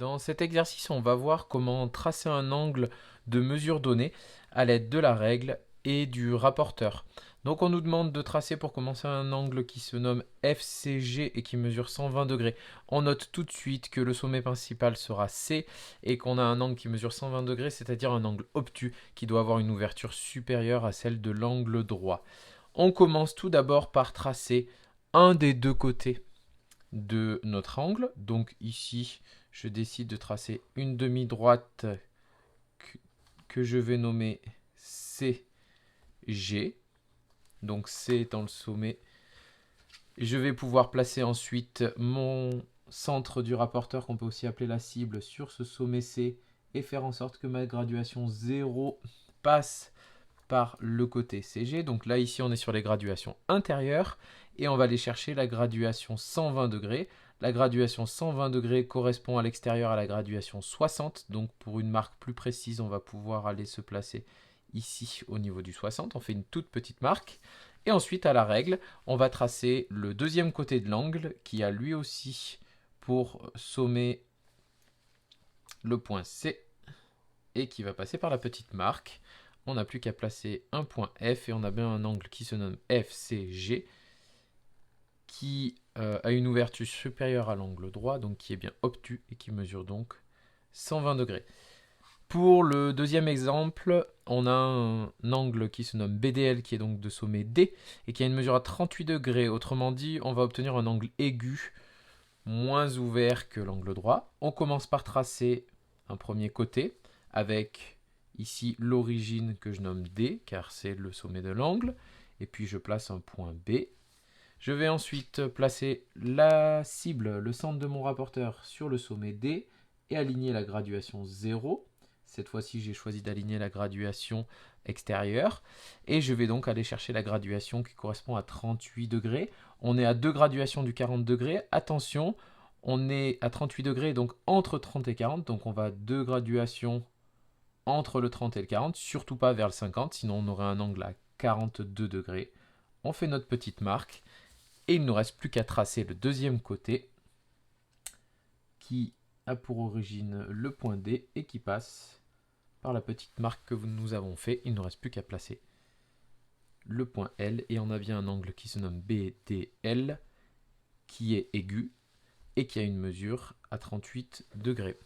Dans cet exercice, on va voir comment tracer un angle de mesure donnée à l'aide de la règle et du rapporteur. Donc on nous demande de tracer pour commencer un angle qui se nomme FCG et qui mesure 120 degrés. On note tout de suite que le sommet principal sera C et qu'on a un angle qui mesure 120 degrés, c'est-à-dire un angle obtus qui doit avoir une ouverture supérieure à celle de l'angle droit. On commence tout d'abord par tracer un des deux côtés de notre angle. Donc ici, je décide de tracer une demi-droite que je vais nommer CG. Donc C étant le sommet. Je vais pouvoir placer ensuite mon centre du rapporteur, qu'on peut aussi appeler la cible, sur ce sommet C et faire en sorte que ma graduation 0 passe par le côté CG. Donc là, ici, on est sur les graduations intérieures et on va aller chercher la graduation 120 degrés. La graduation 120 degrés correspond à l'extérieur à la graduation 60. Donc pour une marque plus précise, on va pouvoir aller se placer ici au niveau du 60. On fait une toute petite marque. Et ensuite, à la règle, on va tracer le deuxième côté de l'angle qui a lui aussi pour sommet le point C et qui va passer par la petite marque. On n'a plus qu'à placer un point F et on a bien un angle qui se nomme FCG qui a une ouverture supérieure à l'angle droit, donc qui est bien obtus et qui mesure donc 120 degrés. Pour le deuxième exemple, on a un angle qui se nomme BDL qui est donc de sommet D et qui a une mesure à 38 degrés. Autrement dit, on va obtenir un angle aigu moins ouvert que l'angle droit. On commence par tracer un premier côté avec ici l'origine que je nomme D car c'est le sommet de l'angle. Et puis je place un point B. Je vais ensuite placer la cible, le centre de mon rapporteur sur le sommet D et aligner la graduation 0. Cette fois-ci, j'ai choisi d'aligner la graduation extérieure. Et je vais donc aller chercher la graduation qui correspond à 38 degrés. On est à 2 graduations du 40 degrés. Attention, on est à 38 degrés, donc entre 30 et 40. Donc on va à 2 graduations entre le 30 et le 40. Surtout pas vers le 50, sinon on aurait un angle à 42 degrés. On fait notre petite marque. Et il ne nous reste plus qu'à tracer le deuxième côté qui a pour origine le point D et qui passe par la petite marque que nous avons fait. Il ne nous reste plus qu'à placer le point L et on a bien un angle qui se nomme BDL qui est aigu et qui a une mesure à 38 degrés.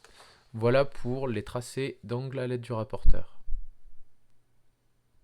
Voilà pour les tracés d'angle à l'aide du rapporteur.